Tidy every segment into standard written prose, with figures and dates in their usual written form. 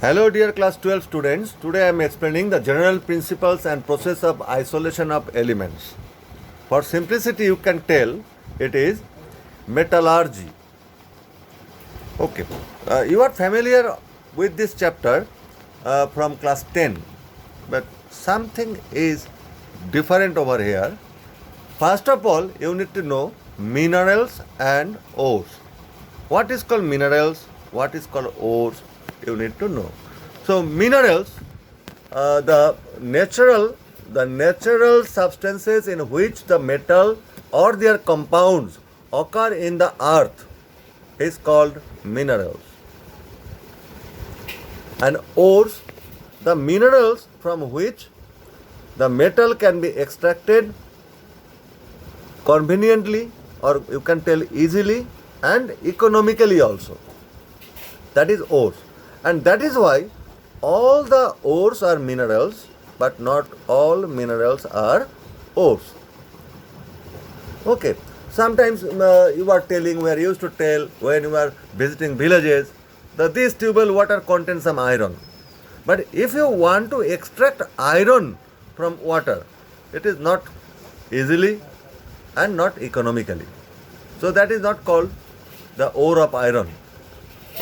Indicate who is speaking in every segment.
Speaker 1: Hello dear class 12 students. Today I am explaining the general principles and process of isolation of elements. For simplicity you can tell it is metallurgy. Okay. You are familiar with this chapter from class 10, but something is different over here. First of all, you need to know minerals and ores. What is called minerals? What is called ores? You need to know. So minerals, the natural substances in which the metal or their compounds occur in the earth is called minerals. And ores, the minerals from which the metal can be extracted conveniently, or you can tell easily and economically also. That is ores. And that is why all the ores are minerals, but not all minerals are ores. Okay. Sometimes you are telling, we are used to tell when you are visiting villages, that this tubewell water contains some iron. But if you want to extract iron from water, it is not easily and not economically. So that is not called the ore of iron.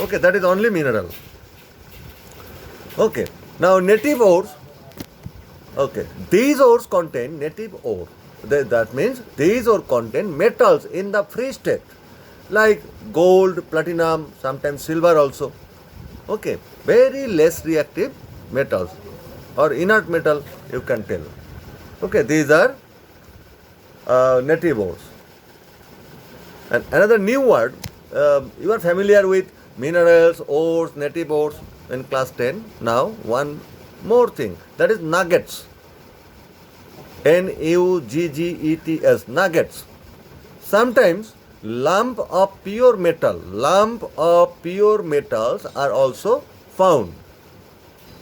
Speaker 1: Okay, that is only mineral. Okay, now native ores. Okay, these ores contain native ore. That means these ores contain metals in the free state, like gold, platinum, sometimes silver also. Okay, very less reactive metals or inert metal you can tell. Okay, these are native ores. And another new word, you are familiar with minerals, ores, native ores in class 10. Now one more thing, that is nuggets. Nuggets, nuggets. Sometimes lump of pure metals are also found.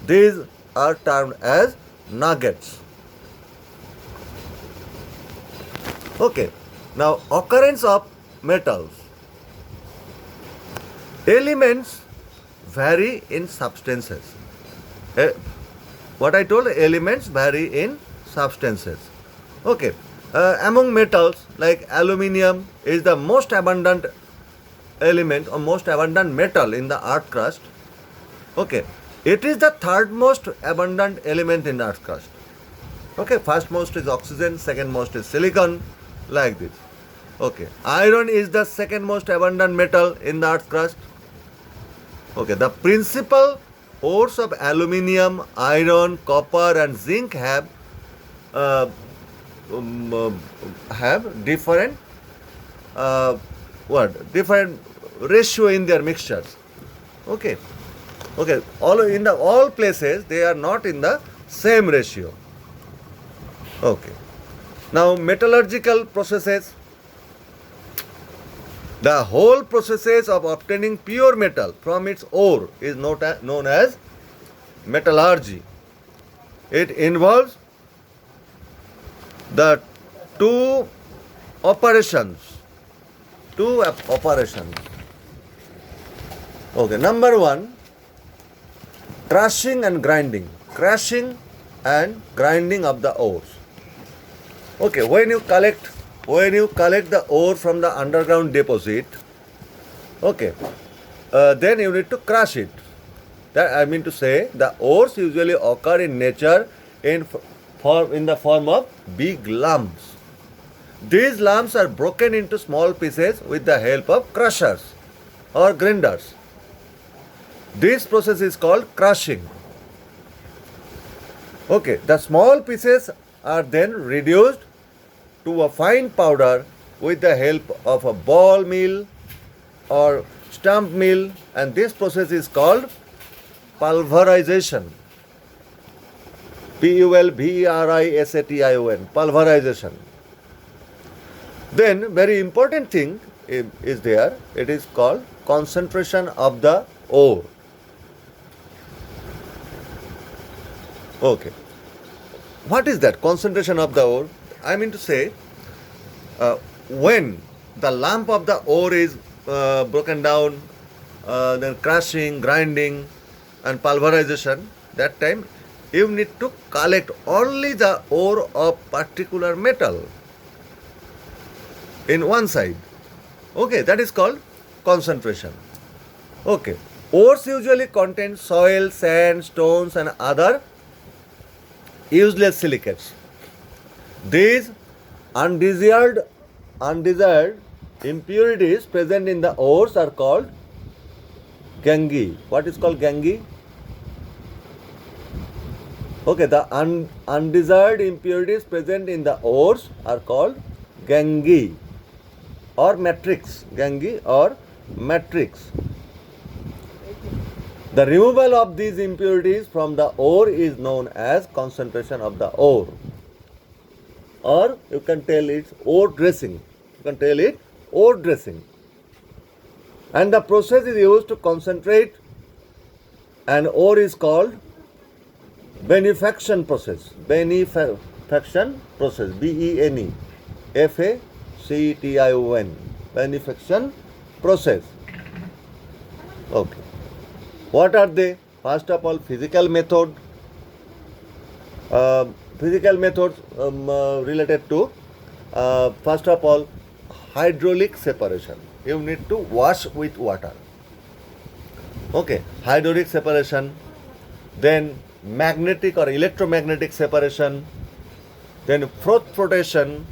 Speaker 1: These are termed as nuggets. Okay, now occurrence of metals. Elements vary in substances. What I told, elements vary in substances. Okay, among metals like aluminium is the most abundant element or most abundant metal in the earth crust. Okay, it is the third most abundant element in the earth crust. Okay, first most is oxygen, second most is silicon, like this. Okay, iron is the second most abundant metal in the earth crust. Okay, the principal ores of aluminium, iron, copper and zinc have different different ratio in their mixtures. Okay, all places they are not in the same ratio. Okay, now metallurgical processes. The whole processes of obtaining pure metal from its ore is known as metallurgy. It involves the two operations. Okay, number one, crushing and grinding. Crushing and grinding of the ores. Okay, when you collect the ore from the underground deposit, okay, then you need to crush it. That I mean to say, the ores usually occur in nature in the form of big lumps. These lumps are broken into small pieces with the help of crushers or grinders. This process is called crushing. Okay, the small pieces are then reduced to a fine powder with the help of a ball mill or stump mill, and this process is called pulverization. Pulverization, pulverization. Then very important thing is there, it is called concentration of the ore. Okay, what is that concentration of the ore? I mean to say, when the lump of the ore is broken down, then crushing, grinding, and pulverization, that time you need to collect only the ore of particular metal in one side. Okay, that is called concentration. Okay, ores usually contain soil, sand, stones, and other useless silicates. These undesired impurities present in the ores are called gangi. What is called gangi? Okay, the undesired impurities present in the ores are called gangi or matrix. Gangi or matrix. The removal of these impurities from the ore is known as concentration of the ore. Or you can tell it's ore dressing. You can tell it ore dressing. And the process is used to concentrate an ore is called benefaction process. Benefaction process. BENE. FACTION. Benefaction process. Okay. What are they? First of all, physical method. Physical methods related to, first of all, hydraulic separation. You need to wash with water. Okay, hydraulic separation, then magnetic or electromagnetic separation, then froth flotation.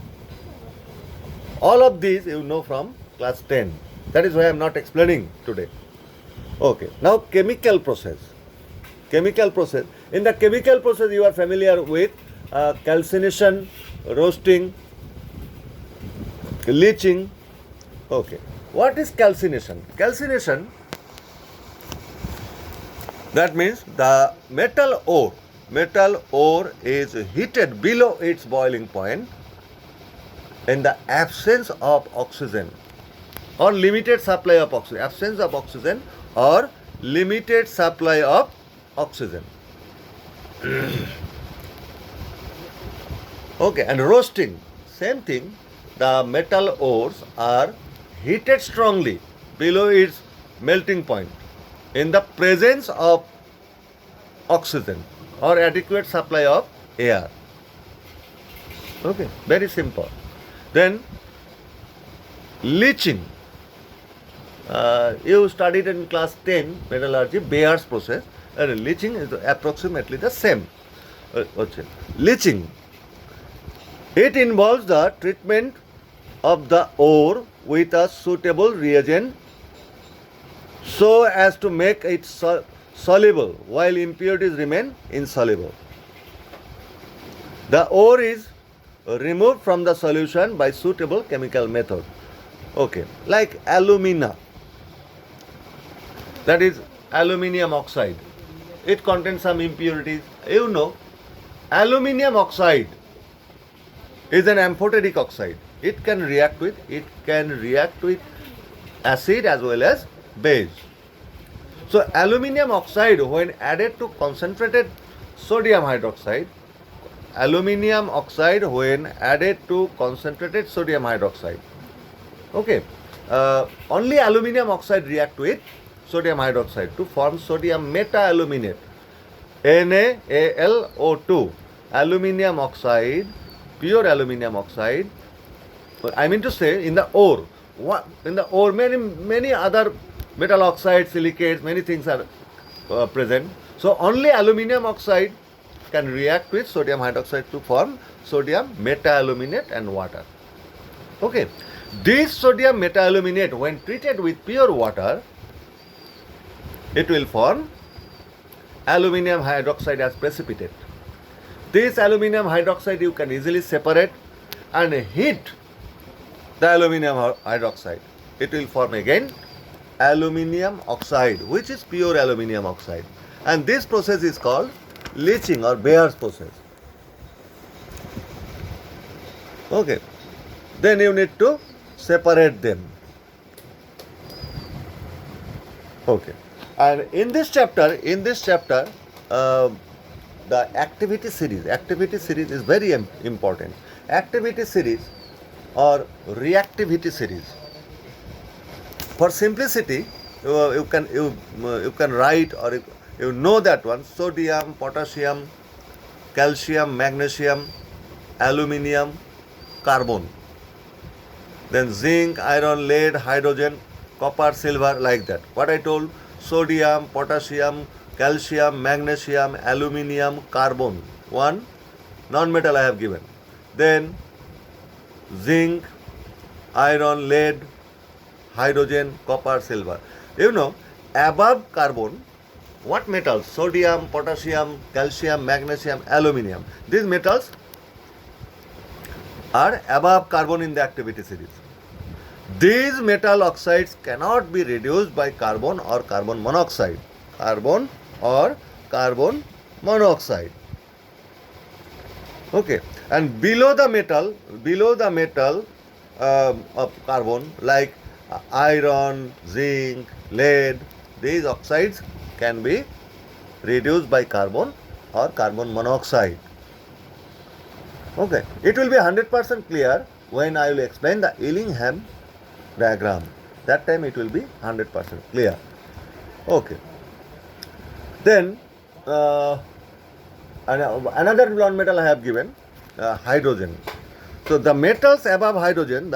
Speaker 1: All of these you know from class 10. That is why I am not explaining today. Okay, now chemical process. Chemical process. In the chemical process, you are familiar with calcination, roasting, leaching. Okay, what is calcination? Calcination, that means the metal ore is heated below its boiling point in the absence of oxygen or limited supply of oxygen. Absence of oxygen or limited supply of oxygen. Okay, and roasting, same thing. The metal ores are heated strongly below its melting point in the presence of oxygen or adequate supply of air. Okay, very simple. Then leaching. You studied in class 10 metallurgy, Bayer's process. Leaching is approximately the same. Leaching. It involves the treatment of the ore with a suitable reagent so as to make it soluble while impurities remain insoluble. The ore is removed from the solution by suitable chemical method. Okay, like alumina. That is aluminium oxide. It contains some impurities. You know, aluminium oxide is an amphoteric oxide. It can react with acid as well as base. So aluminium oxide, when added to concentrated sodium hydroxide, okay, only aluminium oxide react with sodium hydroxide to form sodium meta-aluminate, NaAlO2. Aluminium oxide, pure aluminium oxide. I mean to say, in the ore, many other metal oxides, silicates, many things are present. So only aluminium oxide can react with sodium hydroxide to form sodium meta-aluminate and water. Okay, this sodium meta-aluminate, when treated with pure water, it will form aluminium hydroxide as precipitate. This aluminium hydroxide you can easily separate and heat the aluminium hydroxide. It will form again aluminium oxide, which is pure aluminium oxide. And this process is called leaching or Bayer's process. Okay. Then you need to separate them. Okay. And in this chapter, the activity series is very important. Activity series or reactivity series. For simplicity, you can write or You know that one: sodium, potassium, calcium, magnesium, aluminium, carbon. Then zinc, iron, lead, hydrogen, copper, silver, like that. What I told: sodium, potassium, calcium, magnesium, aluminium, carbon. One non-metal I have given. Then zinc, iron, lead, hydrogen, copper, silver. You know, above carbon, what metals? Sodium, potassium, calcium, magnesium, aluminium. These metals are above carbon in the activity series. These metal oxides cannot be reduced by carbon or carbon monoxide. Carbon or carbon monoxide. Okay, and below the metal of carbon, like iron, zinc, lead, these oxides can be reduced by carbon or carbon monoxide. Okay, it will be 100% clear when I will explain the Ellingham diagram. That time it will be 100% clear. Okay. Then another non-metal I have given, hydrogen. So the metals above hydrogen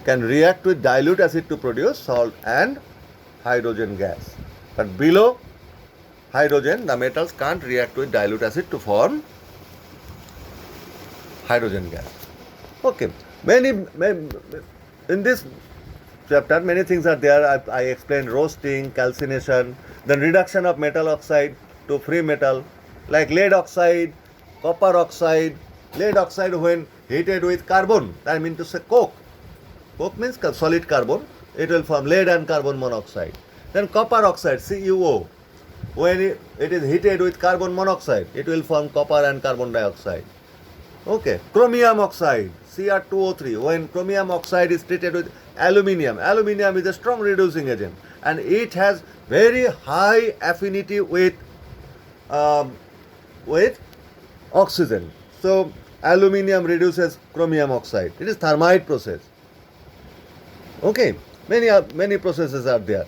Speaker 1: can react with dilute acid to produce salt and hydrogen gas. But below hydrogen, the metals can't react with dilute acid to form hydrogen gas. Okay. In this chapter, many things are there. I explained roasting, calcination, then reduction of metal oxide to free metal, like lead oxide, copper oxide. Lead oxide when heated with carbon, I mean to say coke. Coke means solid carbon. It will form lead and carbon monoxide. Then copper oxide, CuO. When it is heated with carbon monoxide, it will form copper and carbon dioxide. Okay. Chromium oxide, Cr2O3. When chromium oxide is treated with aluminium is a strong reducing agent, and it has very high affinity with oxygen. So aluminium reduces chromium oxide. It is thermite process. Okay, many processes are there.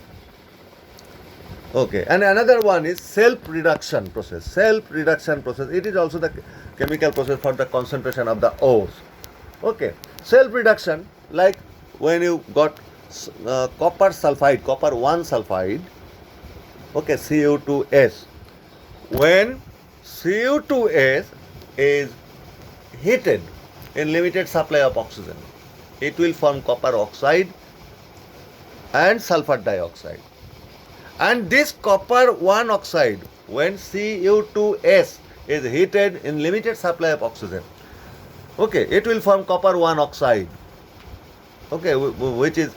Speaker 1: Okay, and another one is self-reduction process. It is also the chemical process for the concentration of the ores. Okay, self-reduction, like when you got copper sulfide, copper 1 sulfide, okay, Cu2S. When Cu2S is heated in limited supply of oxygen, it will form copper oxide and sulfur dioxide. And this copper 1 oxide, when Cu2S is heated in limited supply of oxygen, okay, it will form copper 1 oxide, okay, which is